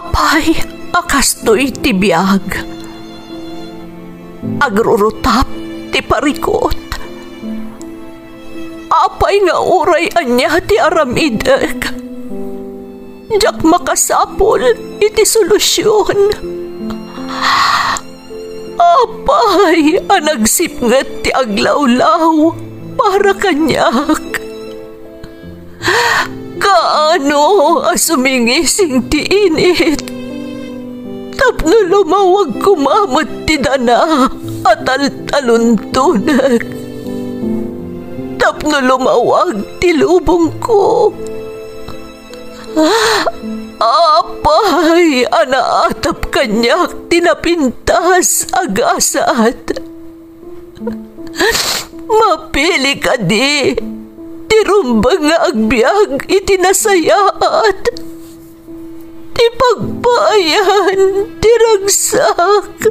Apay, akastoy ti biyag. Agrurutap ti parikot. Apay nga uray anya ti aramidek. Jak makasapol iti solusyon. Apay, anagsipnget ti aglawlaw para kanyak. Kaano asumingising ti init. Tapno lumawag kumamot ti dana at taluntunak. Tapno lumawag ti lubong ko. Apay, anaatap kanyak tinapintas agasat. Mapili ka di. Tirumbang nga agbyag itinasayaat. Ti pagpayan, tiragsak.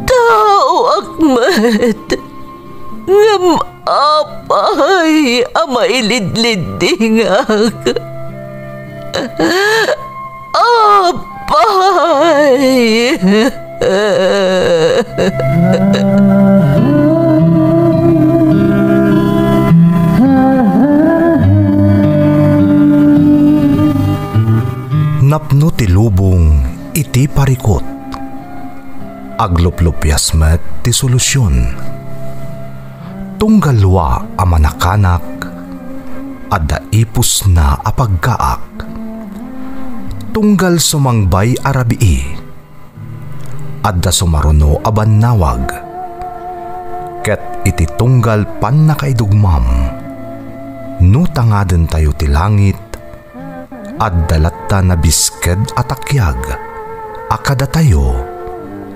Tao akmat. Ngam apay, amailidlidingak. Apay. Napno ti lubong iti parikot. Agluplupyas met ti solusyon. Tunggalwa a manakanak adda ipus na apagkaak. Tunggal sumangbay arabii adda sumaruno a bannawag. Ket iti tunggal pan nakaidugmam no tangaden tayo ti langit adda latta na bisked atakyag akada tayo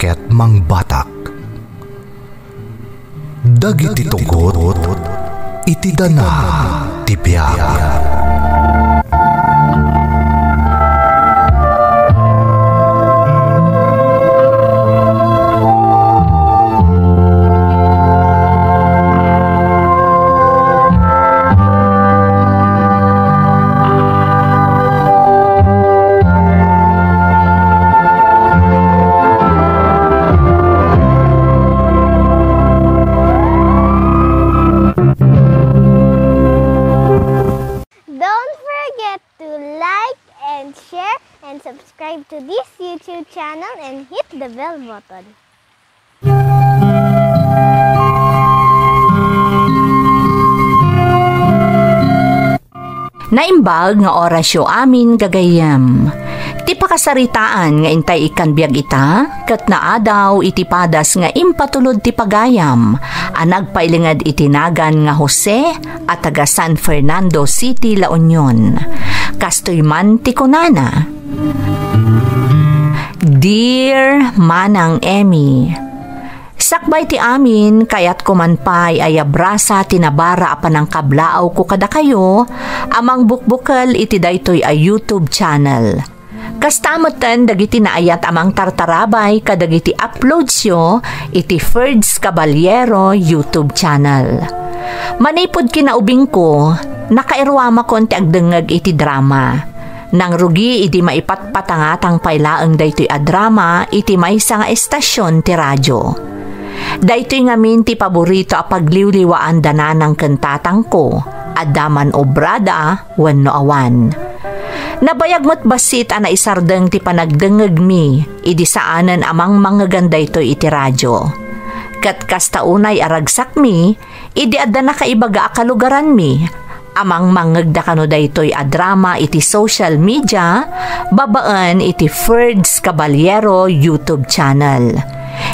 ket mangbatak. Dagiti tugot iti dana ti biag. Subscribe to this YouTube channel and hit the bell button. Naimbag nga orasyo amin gagayam. Ti pakasaritaan nga intay ikan biag ita, kat naadaw iti padas nga impatulod ti pagayam, anagpailingad itinagan nga Jose at taga San Fernando City, La Union. Kastoy man ti kunana. Dear Manang Emmy, sakbay ti amin kayat kumanpay ay abrasa tinabara apan ang kablaaw ko kada kayo amang bukbukal iti daytoy ay YouTube channel. Kastamoten dagiti naayat amang tartarabay kadagiti uploads yo iti Ferds Caballero YouTube channel. Manipod kinaubing ko, nakairwama kon ti agdengeg iti drama. Nang rugi iti maipatpatangatang pailaeng daytoy a drama iti maysa nga estasyon ti radyo. Daytoy ngamin ti paborito a pagliwliwaan dananang kentatang ko, adaman obrada wenno awan. Nabayag mo't basit a naisardeng ti panagdengeg mi, idi saanen amang mangaganday to iti radyo. Kat kastaunay aragsak mi, idi adda na kaibaga akalugaran mi, amang mangagda kano daytoy a drama iti social media, babaan iti Ferds Caballero YouTube channel.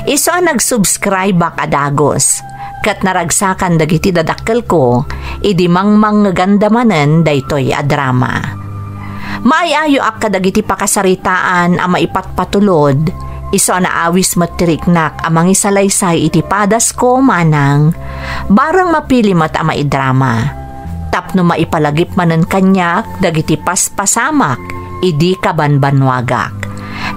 Iso nag-subscribe bak adagos, kat naragsakan dagiti dadakkel ko, idi mangagandamanen daytoy a drama. Maayayo ak kadagiti pakasaritaan a maipatpatulod, iso na awis matiriknak amang isalaysay iti padas ko manang, barang mapili mat a maidrama. Tapno maipalagip manen kanyak, dagiti paspasamak, idi kabanbanwagak.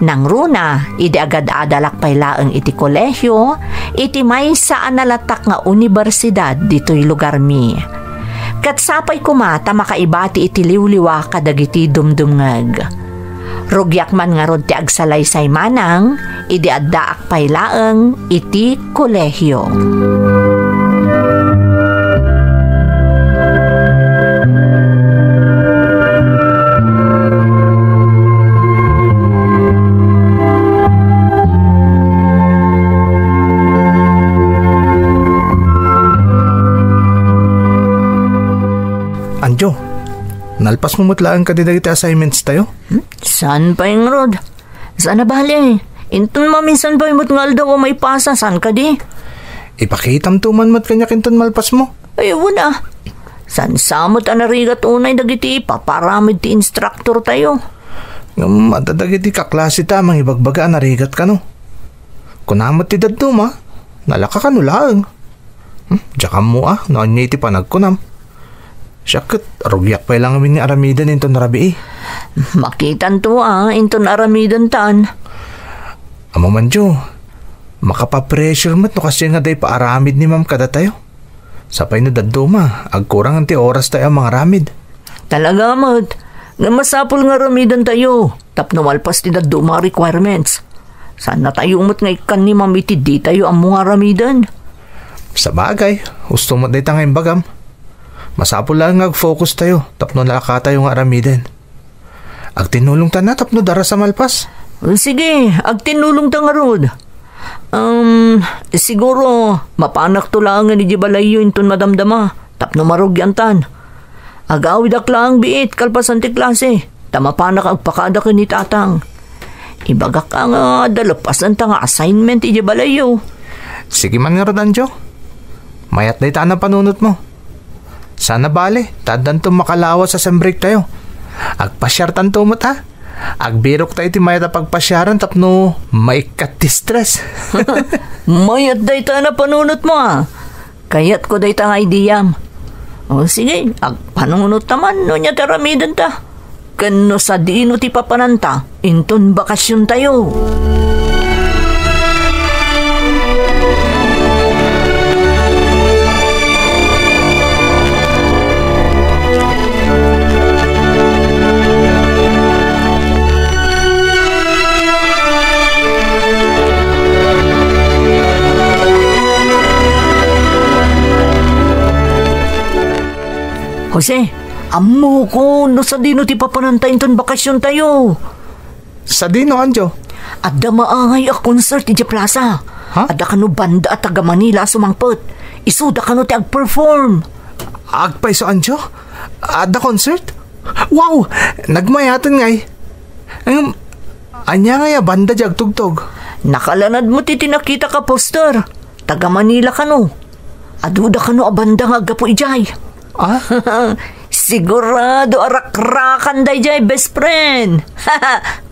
Nang runa, idi agad adalak pailaeng iti kolehyo, iti may saan nalatak nga universidad dito'y lugar mi. Kat sapay kumata makaibati iti liwliwa kadagiti dumdumngag. Rugyak man nga rod ti agsalaysay manang, idi addaak paylaeng iti kolehyo. Anjo, nalpas mo mutlaan ka dito assignments tayo? Saan pa yung rod? Saan na bali? Intun maminsan ba yung mutngal daw o may pasa? Saan ka di? Ipakitam tuman mat kanya kinton malpas mo. Ay, wala. San samot anarigat unay dagiti paparamid ti instructor tayo. Madadagiti kaklase tamang ibagbaga anarigat ka no. Kunamot ti daduma, nalaka ka nulang. Diyan mo noon iti panagkunam. Syakit, rugyak pa lang amin ni aramidan inton rabi Makitan to inton aramidan tan. Amo man jo, makapapressure mat no kasi nga day paaramid ni ma'am kada tayo. Sapay na daduma, agkurang ang ti oras tayo mga ramid. Talaga mat, nga masapul nga ramidan tayo. Tapno malpas ti daduma requirements. Saan na tayo umot nga ikan ni ma'am iti di tayo ang mga ramidan? Sa bagay, gusto mo day tangay bagam. Masapul lang ag-focus tayo, tapno nalaka tayo nga aramidan. Ag tinulong ta na, tapno dara sa malpas. Sige, ag tinulong ta nga rod. Siguro, mapanak to lang ni Jibalayo inton madamdama, tapno marugyan tan. Agawid ak lang biit, kalpasan ti klase, tamapanak agpakada ka ni tatang. Ibagak ka nga, dalapasan ta nga assignment ni Jibalayo. Sige man nga Rodanjo, mayat day ta na panunot mo. Sana bale, tadan to makalawas sa sembreak tayo. Agpasyar tanto mo ta. Agbirok tayo ti mayat pagpasyaran tapno maikat ti stress. Mayat day ta na panunot mo Kayat ko day ta nga ideyam. O sige, agpanunot naman no niya taramidan ta. Kano sa diino ti papananta, inton bakasyon tayo. Jose, amo ko, no sa dino ti papanantayin ton bakasyon tayo. Sa dino, Anjo? Adda maangay a concert ti Plaza. Ha? Adda kano banda at taga Manila sumangpot. Isuda kano ti ag-perform. Agpay so, Anjo? Adda concert? Wow! Nagmayatan ngay. Anya nga ya banda di agtugtog. Nakalanad mo ti tinakita ka poster. Taga Manila kano. Aduda kano a banda nga agapo ijay. Sigurado arak-rakan day jay best friend.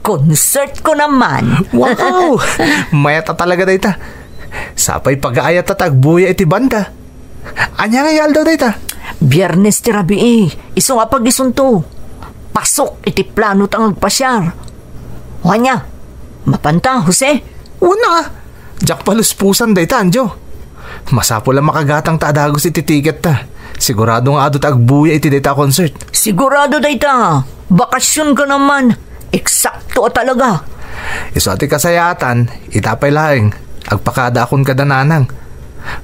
Concert ko naman. Wow! Mayata talaga dayta. Sapay pag-aayat at agbuya iti banda. Anya nga yal daw dayta? Biyernes ti rabi iso nga pag-isunto. Pasok iti plano tang agpasyar. Wanya, mapanta Jose? Una, jak paluspusan dayta Anjo. Masapo lang makagatang taadagos iti ticket ta. Sigurado nga adot agbuya iti dayta concert. Sigurado dayta. Bakasyon ka naman. Eksakto talaga. Iso ati kasayatan, itapay laing. Agpakada akong kadananang.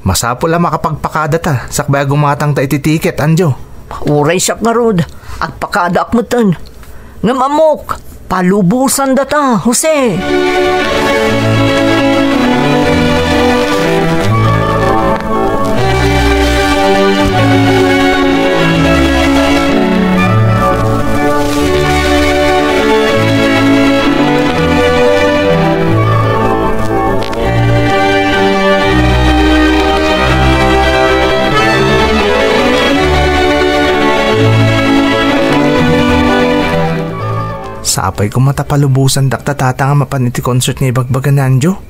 Masapo lang makapagpakada ta. Sakbay gumatang ta iti ticket, Anjo. Uray siyak nga rod. Agpakada akmutan. Ngamamok. Palubusan data, Jose. Sapay ko matapalubusan daktatata nga mapan iti concert nga ibagbaga na Anjo.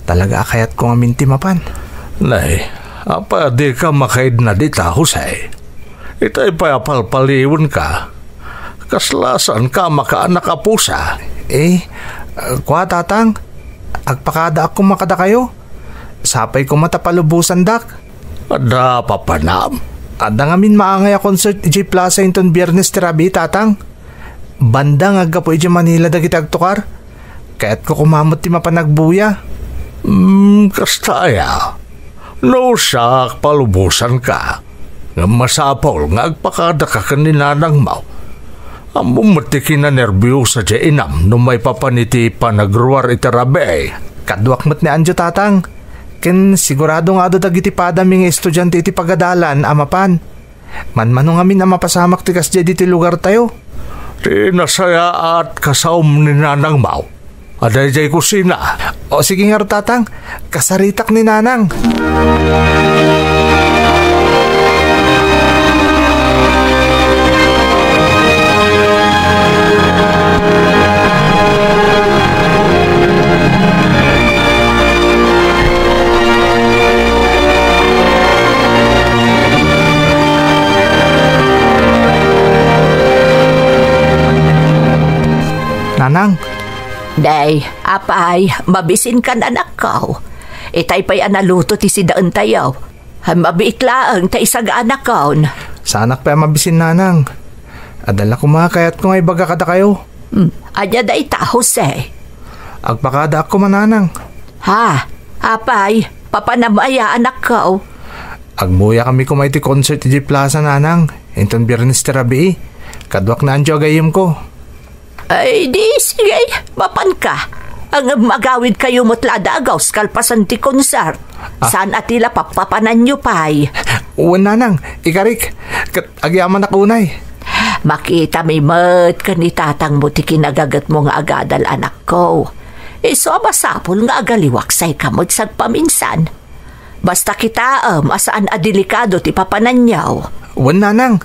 Talaga akayat ko nga minti mapan. Nay, apa di ka makaid na dita, Jose? Itay payapalpaliwan ka. Kaslasan ka makaanak ka pusa. Kwa tatang, agpakada ako makada kayo. Sapay ko matapalubusan dak. Ada papanam. Ada nga min maangay a concert iti Plaza inton Biyernes tirabi, tatang. Banda nga po iti Manila dagiti agtukar. Kaya't ko kumamot ti mapanagbuya. Kastaya. No sak palubusan ka. Nga masapol nga agpakada ka kaninanang mau. Among matiki na nervyusa di inam no may papaniti panagruar itarabe. Kadwak mo't ni Anjo, tatang. Ken sigurado nga do dagiti padaming estudyante iti pagadalan amapan. Manmano nga min mapasamak ti kasdi diti lugar tayo. Di nasaya at kasawm ni Nanang Mau. Aday jay kusina. O sige nga, tatang. Kasaritak ni Nanang. Nanang. Day, apay, mabisin ka na anak ko. Itay pa'y analuto ti si daan tayo. Mabiitlaang ta isag anak ko. Sanak pa mabisin, Nanang. Adala ko makayat ko nga ibaga kada kayo. Anya da ita, Jose. Agpakada ako, Mananang. Ha, apay, papanamaya anak ko. Agmuya kami kumay ti concert di Plaza, Nanang. Inton Biyernes tirabi. Kadwak na Anjo agayim ko. Ay, di, sige, mapan ka. Ang magawid kayo motlada agaw, skalpasan ti konsert. Saan atila papapanan nyo pa'y? Uwan, Nanang, ikarik. Agyaman ako unay. Makita may mat ka ni tatang mo ti kinagagat mo nga agadal anak ko. So, masapol nga agaliwaksay ka mo sagpaminsan. Basta kita asaan adelikado ti papanan nyaw. Uwan, Nanang,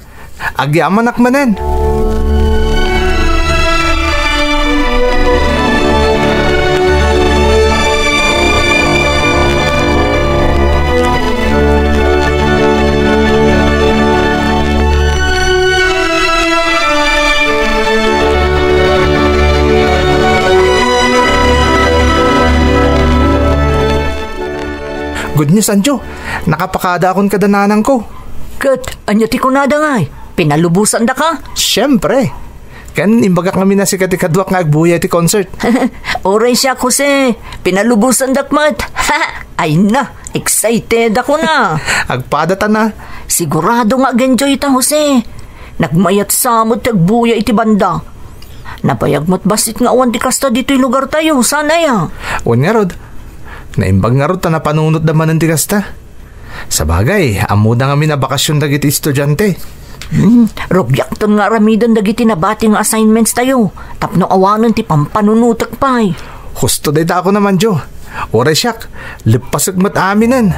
agyaman akmanen. Good news, Anjo. Nakapakada akong kadananang ko. Kat, anyo ti kunada ngay. Pinalubusan da ka? Siyempre. Kan imbagak kami na si katikadwak nga agbuya ti concert. Oray siya, Jose. Pinalubusan dakmat. Ay na, excited ako na. Agpadatan na. Sigurado ngaag-enjoy ta, Jose. Nagmayat samot agbuya iti banda. Nabayag mo't basit nga awan ti kasta dito'y lugar tayo. Sana ya. Uwan nga, Rod. Naimbag nga ro ta na panunot naman ng tigasta. Sa bagay, amuda nga mi na bakasyon dagiti estudyante. Robyak ton nga ramidan dagiti nabating assignments tayo. Tapno awanan ti pampanunutak pa'y. Husto day ta ako naman, Jo. Oray siyak, lipasag mat aminan.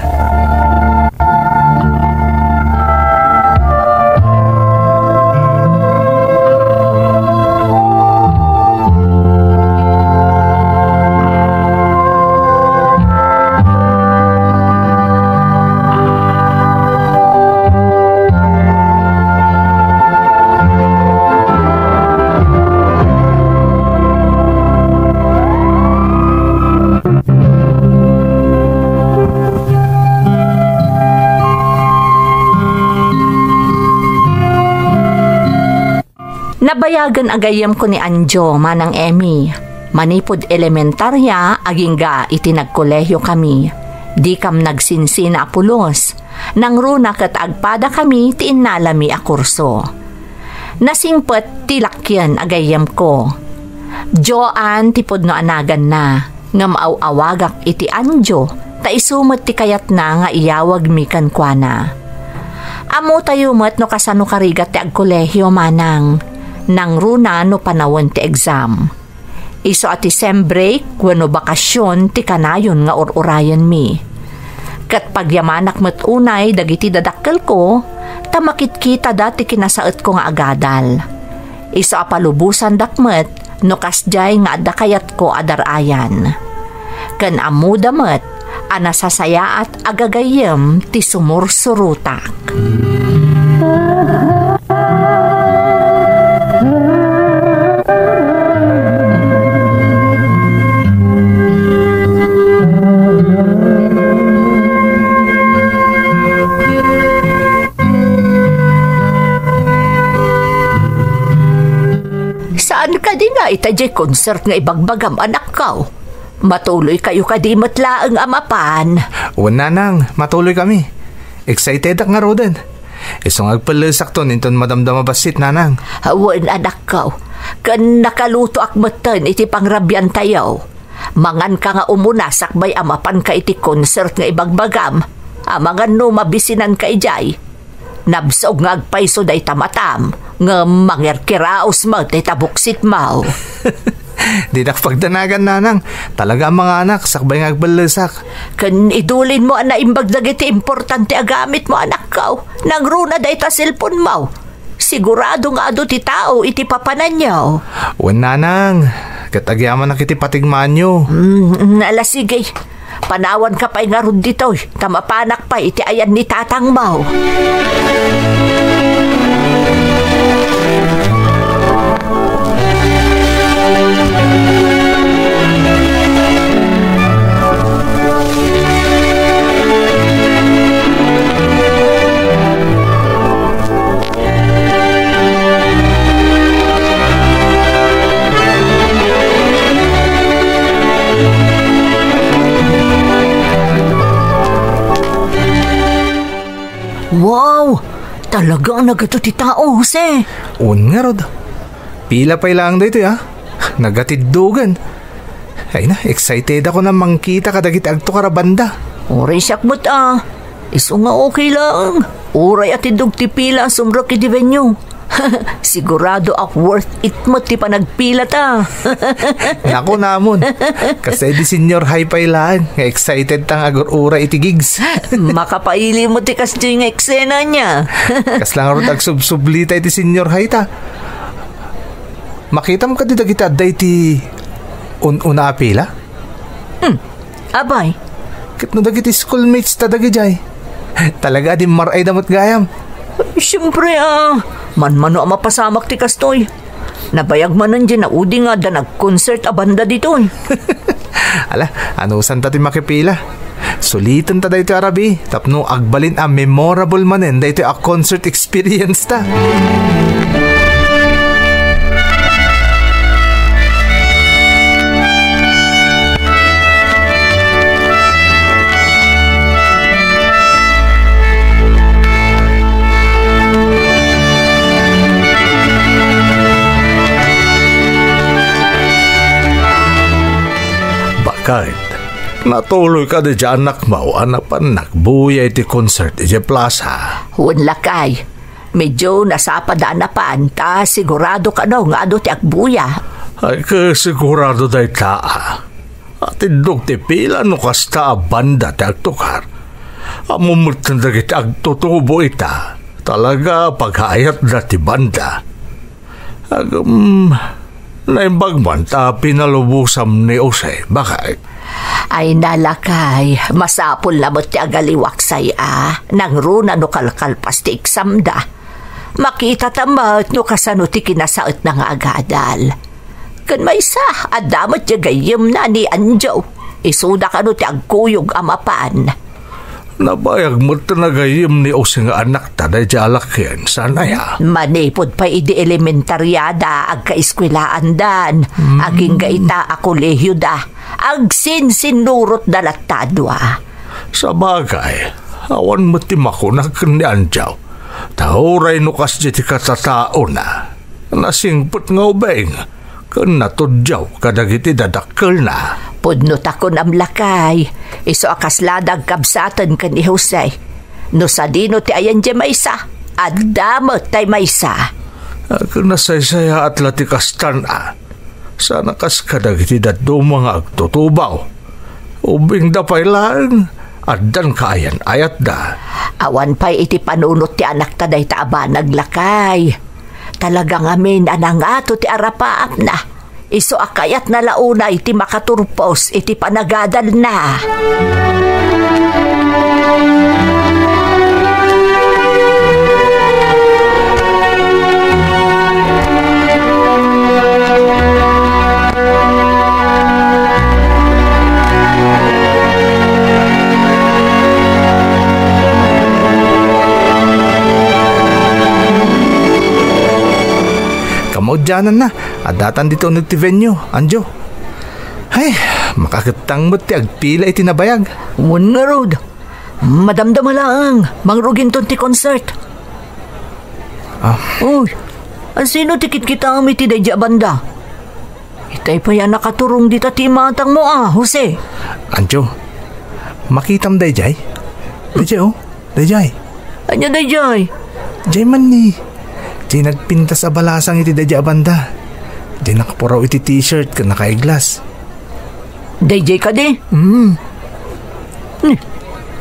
Nabayagan agayam ko ni Anjo, manang Emmy. Manipod elementarya, agingga itinagkolehyo kami. Di kam nagsinsina apulos. Nang runa kat agpada kami, tiinalami a kurso. Nasingpet tilakyan agayam ko. Joan tipod no anagan na. Nga maaw-awagak iti Anjo, ta isumot ti kayat na nga iyawag mi kankwana. Amo tayo mat no kasano karigat ti agkolehyo, manang. Nang runa no panawon ti exam. Iso at sem break, wano bakasyon ti kanayon nga ururayan mi. Kat pagyamanak met unay dagiti dadakkel ko, tamakit kita dati kinasaet ko nga agadal. Iso apalubusan dakmet, no kasjay nga adakayat ko adarayan. Kan amuda met, anasasaya at agagayem ti sumursurutak. ita jay concert nga ibagbagam anak ka. Matuloy kayo kadimat laang amapan. Una nang, matuloy kami. Excited ak nga rodan. Isong agpalasak to ninton madamdama basit nanang. Hawan anak ka. Kan nakaluto akmatan iti pangrabyan tayo. Mangan ka nga umunasak bay amapan ka iti concert nga ibagbagam. Amangan no mabisinan ka ijay. Nabsog nga agpaiso day tamatam. Nga mangirkiraos mo tay tabuksit mo. Di nakapagdanagan nanang. Talaga ang mga anak, sakbay nga agbalasak. Kan idulin mo na imbagdag iti importante agamit mo anak ka. Nangruna day ta cellphone mo. Sigurado nga ado ti tao iti papanan niyo. Una nang, katagyaman na kiti patigmaan nyo. Ala sige. Panawan ka pa'y nga ron dito. Tamapanak pa iti ayan ni tatang mo. Wow! Talagang nagato ti tao, Jose. Un nga rod. Pila pa ilang dito ya. Nagatiddugan. Ay na, excited ako na mangkita kadagit agto karabanda. Oray siyak mo't Iso nga okay lang. Oray at idug ti pila ang sumrok iti venue. Sigurado worth it mo ti panagpila ta. Naku namon. Kasi di senior high pa ilaan. Nga excited tang agor-ura iti gigs. Makapaili mo ti kasdi nga eksena niya. Kas lang ron agsubsublita iti senior high ta. Makita mo ka dito kita day ti una apila? Abay. Kit no dagiti schoolmates ta dagijay. Talaga di maray damot gayam. Siyempre manmano ang mapasamak ti kastoy. Nabayag man nandiyan na udi nga da nag-concert a banda dito. Ala, anusan ta ti makipila. Sulitan ta dayto arabi. Tapno agbalin a memorable manen dayto a concert experience ta. Kahit natuloy ka di dyan anak mo, anapan nagbuya iti concert iti plaza. Huwag lakay. Medyo nasapadaan na paan ta sigurado ka daw nga ado ti agbuya. Ay kasigurado day taa. At indog ti pila no kasta banda ti agtukar. Amumut na dagiti agtutubo ita. Talaga paghayat na ti banda. Naimbagman ta pinalubusam ni Jose. Bakit? Ay nalakay, masapol na mo ti agaliwaksay nangruna no kalkalpas ti iksamda. Makita tamat no kasano ti kinasaot na nga agadal. Kan may sa, adamat ti gayem na ni Anjo. Isuda ka no ti agkuyog amapan. Nabayag mo tanagayim ni Jose nga anak ta na jalakyan. Sana ya? Manipod pa idi elementaryada agka-eskwelaan dan. Aging gaita a kolehyo da. Agsin-sinurot dalatadwa. Sa bagay, awan mo ti makunag ni Anjaw. Tahuray no kas di ti katatao na. Nasingpot nga ubeng. Kan natudyaw kadagiti dadakkel na. Pudnot ako namlakay. Iso akasladag kabsatan kan ni Jose. No sa dino ti ayan di maysa. At damot tay maysa. Ako nasaysaya at latikastan Sana kas kadagiti daddo mga agtutubaw. Ubing da pay lang. Addan kaayan ayat da. Awan pa'y iti panunot ti anak taday taaba naglakay. Talagang amin anangato ti arapaap na. Iso akayat na launa iti makaturpos iti panagadal na. maudyanan na. At datan dito nagti-venue, Anjo. Ay, makakitang mo't ti agpila itinabayag. Uwan nga rod. Madamdama lang. Mangrugin ton ti concert. Uy, sino tikit kita kami ti dadya banda? Itay pa yan nakaturong dita ti matang mo Jose. Anjo, makitam dayjay. Dayjay dayjay. Anya dayjay? Jay man ni. Jay nagpinta sa balasang iti dadya banda. Jay nakapuraw iti t-shirt ka nakaiglas. Dayjay ka di?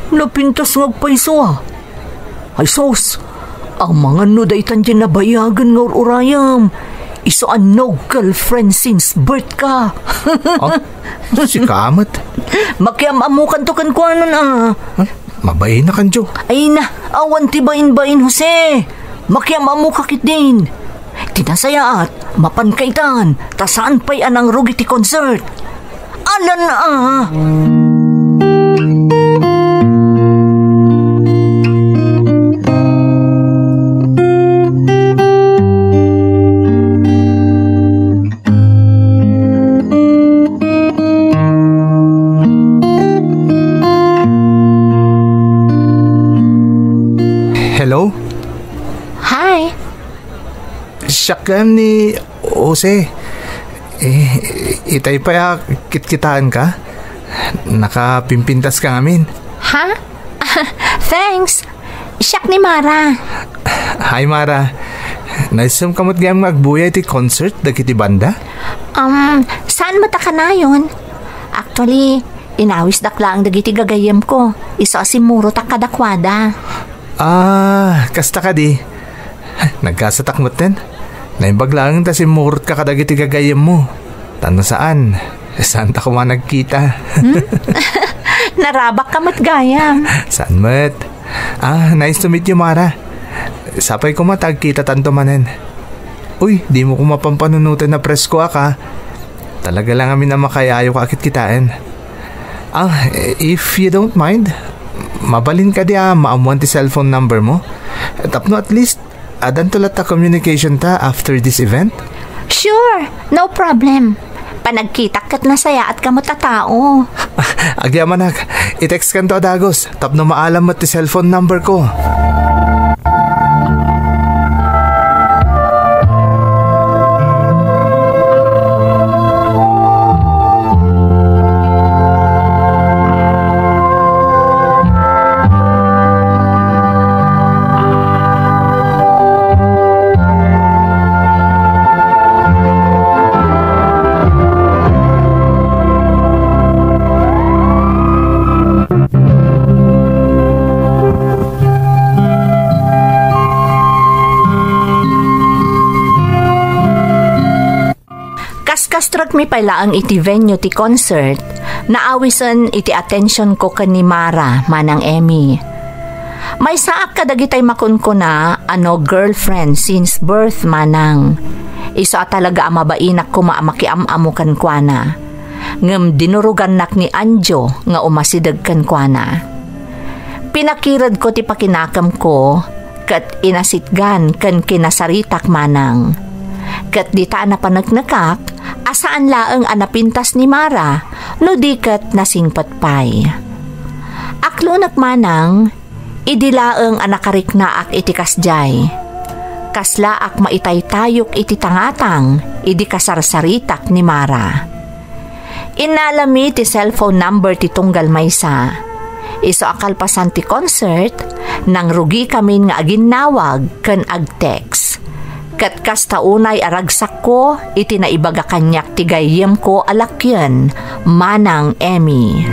Napintas ngagpaiso Ay sos, ang mga nudaytan dyan nabayagan ng urayam. Iso an no girlfriend since birth ka. Si kamat. Makiamamukan to kan kuanan Ay, mabay na kanjo. Ay na, awan ti bain-bain Jose. Makiamamuka kit din. Tinasayaat, mapankaitan, tasaan pa'y anang rugi ti concert. Alan Hello? Hi. Siyakam ni Jose. Itay pa kitkitaan ka? Nakapimpintas ka ngamin. Ha? Thanks. Siyak ni Mara. Hi Mara. Naisam kamot gayam magbuya iti concert dagiti banda? Saan mo ta ka na yun? Actually, inawis dakla ang dagiti gagayam ko. Iso asimuro ta kadakwada. Kasta ka di. Nagkasatakmot din. Naimbag lang ta simurot ka kadagiti gagayam mo. Tano saan? Saan ta kuma nagkita? Narabak ka matgayam. Saan mat? Nice to meet you Mara. Sapay ko matagkita tanto manen. Uy, di mo ko mapampanunutan na presko ka. Talaga lang amin na makayayo ka akit kitain. If you don't mind, mabalin ka di maamuan ti cellphone number mo. Tapno at least, adan tulat ta communication ta after this event? Sure, no problem. Panagkita kat nasaya at kamot a tao. Agyamanag, i-text kan to adagos. Tapno maalam mo ti cellphone number ko. Kastrag mi pala ang iti venue ti concert, naawisan iti attention ko kan ni Mara, manang Emmy. May saak kadagitay makunkuna, girlfriend since birth manang. Isa talaga amabainak ko maamakiamamu kan kuana. Ngem dinurugan nak ni Anjo nga umasidag kan kuana. Pinakirad ko ti pakinakam ko, kat inasitgan kan kinasaritak manang. Kat dita na panagnakak, asaan laeng anapintas ni Mara, no dikat nasingpatpay. Aklo nakmanang, idilaeng anakariknaak iti kasjay. Kaslaak maitaytayok iti tangatang, idi kasarsaritak ni Mara. Inalami ti cellphone number ti tunggal maysa. Iso akalpasan ti concert, nang rugi kami nga aginawag kan agtext. Kat kastaunay aragsak ko, iti naibaga kanyak tigayem ko alakyan, manang Emmy.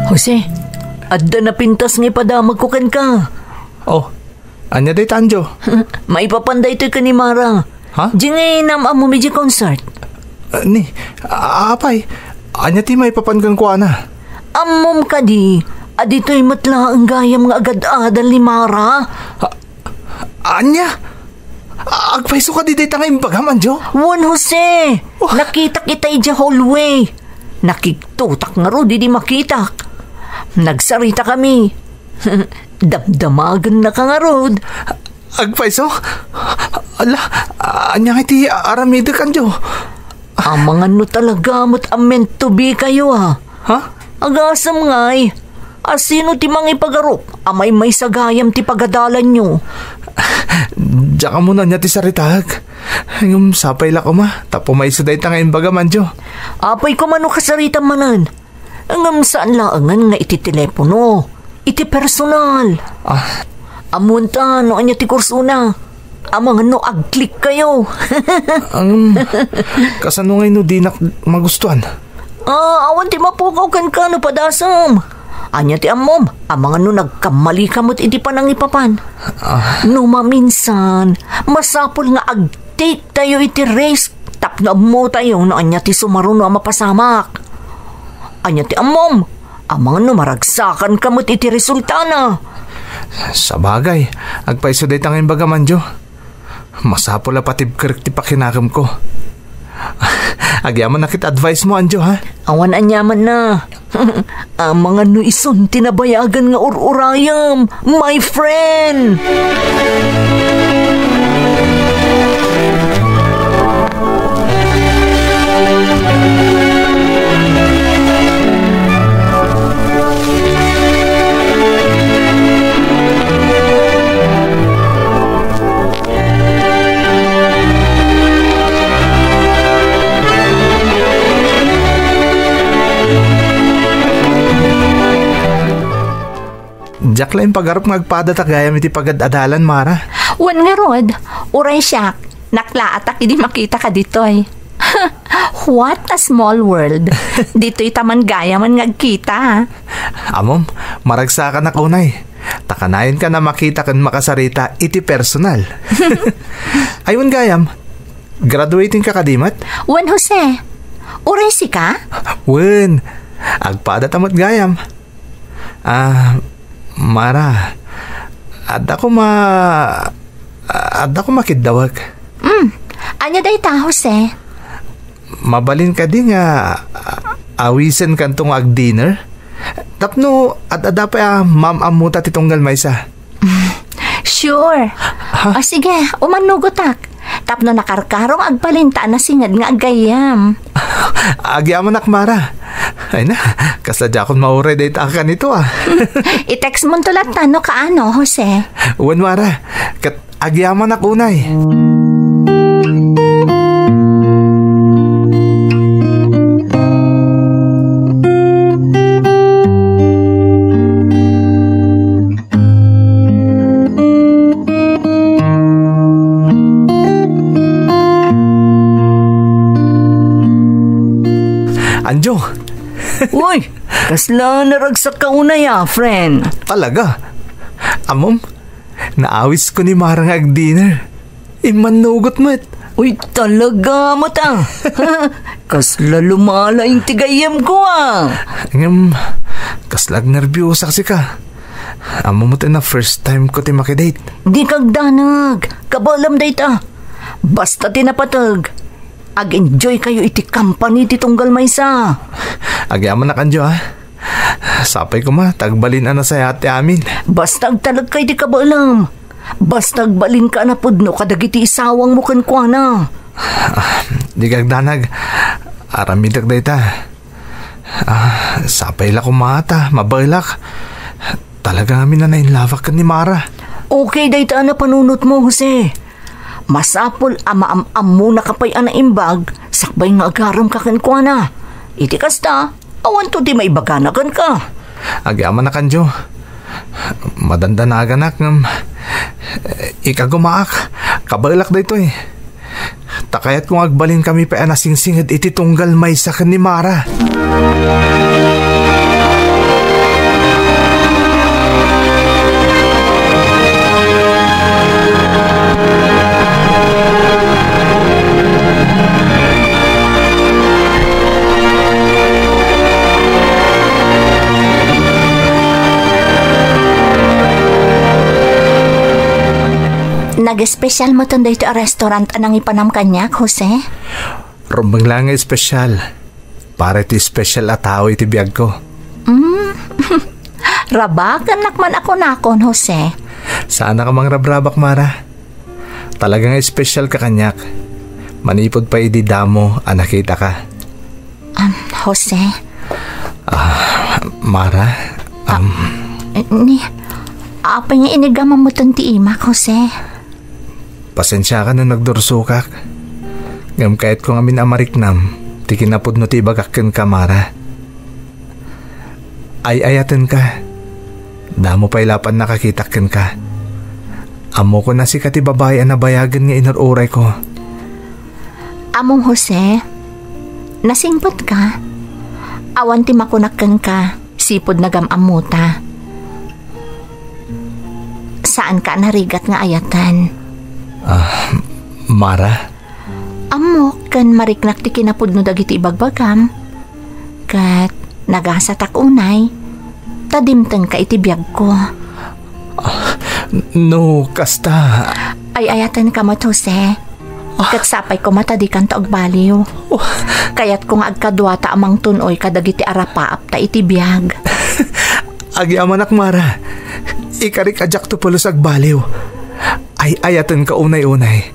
Jose, adda na pintas nga ipadamag ko kan ka. Anya day Tanjo? Maipapanday to ka ni Mara. Ha? Di ngay namamo medyo concert. Apay, anya ti maipapangan ko ana? Amom ka di. Adito'y matla ang gayam nga agad-adal ni Mara. Anya? Agpaiso ka di day tangay bagaman, Jo? Juan Jose, nakita kita ija hallway. Nakiktutak nga ro, di makitak. Nagsarita kami. Damdamagan na ka nga rod. Agpaiso? Ala, anya nga iti aramida kan, Jo? Ang mga no talaga mo't meant to be kayo ha. Ha? Agasam nga'y. Asino ti mga ipagarup? Amay may sagayam ti pagadalan nyo. Diyan ka muna niya ti saritag. Yung sapay la ko ma. Tapo may suday tangay bagaman, Jo. Apay ko mano kasarita manan. Ang saan laangan nga iti telepono. Iti personal. Amunta no anya ti kursuna. Amang no agklik kayo. Ang kasanungay no di na magustuhan. Awan ti mapukaw kan ka no padasam. Anya ti amom, amang no nagkamali kamot iti panangipapan. No maminsan, masapol nga agtake tayo iti race. Tapno mo tayo no anya ti sumaruno ang mapasamak. Anya ti amom, amang no maragsakan kamot iti resulta na. Sa bagay, agpaiso day tangay bagaman, Jo. Masapol na pati correct ti pakinakam ko. Agyaman na kita advice mo, Anjo, ha? Awan anyaman na. Ang mga nuison tinabayagan nga ururayam, my friend. Jack lang pagharap magpada tagayam iti pagad-adalan, Mara. Wan nga rod, uray siya, naklaatak hindi makita ka ditoy. What a small world. Dito'y taman gaya man ngagkita, ha? Amom, maragsakan na kunay. Takanayon ka na makita kan makasarita iti personal. Ayun gayam, graduating ka kadimat? Juan Jose, uray si ka? Wen, agpada tamot gayam. Mara, ada ko makidawag. Anya day ta, Jose? Mabalin ka di nga awisan kantong ag-dinner? Tapno, at ada pa ma'am amuta titunggal maysa. Sure. O sige, umanugotak. Tapno nakarkarong agpalinta na singad nga agayam. Agyaman akmara. Ay na, kasadya akong mauray dahit ka nito I-text mo tulat na no kaano, Jose? Uwan Mara, kat agyaman akunay. Anjo. Uy, kasla naragsak ka unay friend. Talaga? Amom, naawis ko ni Marang ag-dinner. Imanugot mo't. Uy, talaga mata. Kasla lumala yung tigayam ko Kaslag nervyosa kasi ka. Amo mo na first time ko ti makidate. Di kagdanag, kabalam dayta. Basta tinapatag. Ag-enjoy kayo iti company ti tunggal maysa. Agyaman na kanjo Sapay ko tagbalin na sa ate amin. Basta agtalag kay di kabalam. Basta agbalin ka na pudno kadagiti isawang mo kan kwa na. Di kagdanag. Aramidag dayta. Sapay la kumata, mabailak. Talaga amin na nainlavak ka ni Mara. Okay dayta na panunot mo, Jose. Masapol amaam-am mo na kapay na imbag, sakbay nga agaram kakankwa na. Iti kasta, awan to di maibaganakan ka. Agyaman na kanjo. Madandanagan ng ikagumaak. Kabailak da ito Takayat kung agbalin kami pa anasingsingad iti tunggal may sa ni Mara. Nag-espesyal mo tunday ito restaurant anang ipanam kanyak, Jose? Rumbang lang nga espesyal. Para iti espesyal at tao iti biyag ko. Rabakan nakman ako nakon, Jose. Sana ka mang rabrabak, Mara. Talagang espesyal ka kanyak. Manipod pa idi damo, nakita ka. Jose? Mara? Apa niya inigaman mo itong tiimak, Jose? Pasensya ka nung nagdursukak. Ngam kahit kung amin amariknam, ti kinapod no ti bagakken ka, Mara. Ay-ayaten ka. Damo pa ilapan nakakitakken ka. Amo ko na si kati babae na bayagan nga inururay ko. Among Jose, nasingpot ka? Awan ti makunakkan ka, sipod na gamamuta. Saan ka narigat nga ayatan? Mara? Amo, kan mariknak ti kinapod no dagiti ibagbagam. Kat nagasatak unay, tadimteng ka iti biyag ko. No, kasta. Ay ayatan ka mo, Jose. Kat sapay ko matadikan ta og baliw. Kayat kung agkadwata amang tunoy kadagiti arapaap ta iti biyag. Agi amanak, Mara. Ikarik ajak to pulos agbaliw. Ay ayatan ka unay-unay.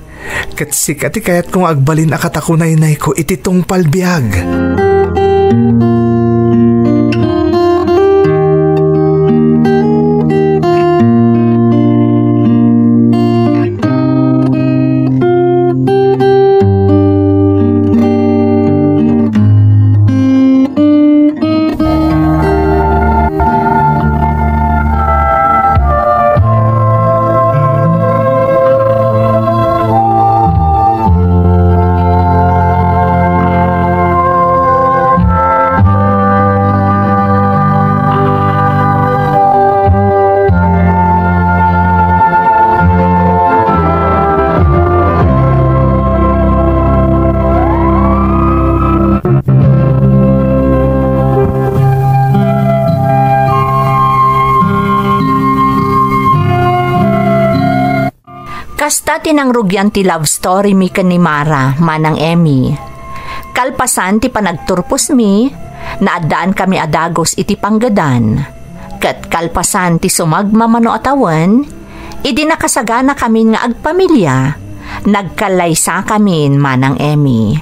Kat sikati kayat kung agbalin akatakunay-nay ko ititong palbiyag. Kasta tinangrugyan ti love story mi ken ni Mara, manang Emmy. Kalpasan ti panagturpos mi, naadaan kami adagos iti panggadan. Kat kalpasan ti sumagmamano atawan, idi nakasagana kami nga agpamilya, nagkalaysa kami manang Emmy.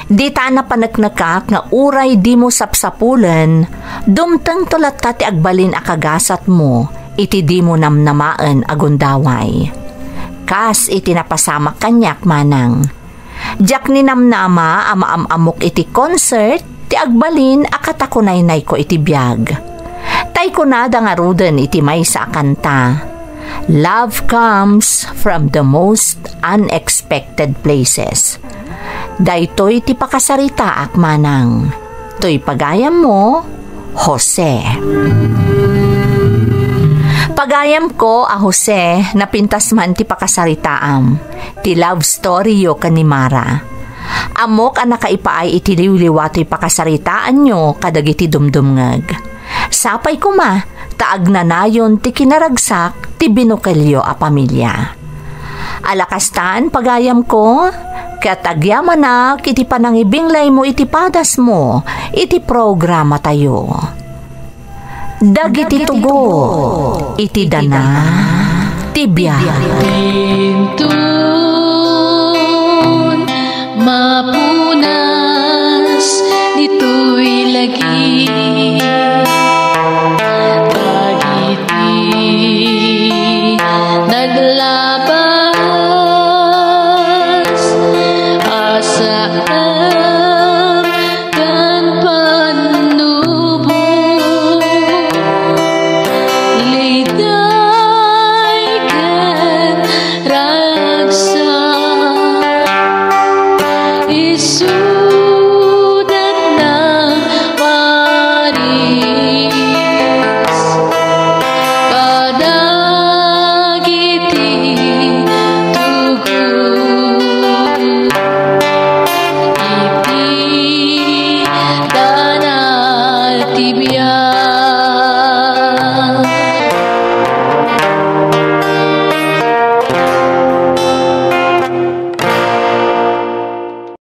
Di ta na panagnakak nga uray di mo sapsapulen, dumteng tulat ta ti agbalin akagasat mo, iti di mo namnamaan agundaway. Kas iti napasamak kanyak manang. Jak ni namnama amaamamok iti concert, ti agbalin akatakunay-nay ko iti biyag. Tay ko na dangaruden iti may sa kanta. Love comes from the most unexpected places. Daytoy ti pakasarita ak manang. Toy pagayam mo, Jose. Pagayam ko Jose, napintas man ti pakasaritaam, ti love story yo kan ni Mara. Amok ang nakaipaay iti liwliwato pakasaritaan nyo kadagiti dumdumngag. Sapay ko ma, taag na nayon ti kinaragsak ti binukelyo a pamilya. Alakastaan pagayam ko, katagyaman na iti panangibinglay mo iti padas mo, iti programa tayo. Dagiti tugo, iti dana, tibya. Tintun, mapunas, dito'y lagi.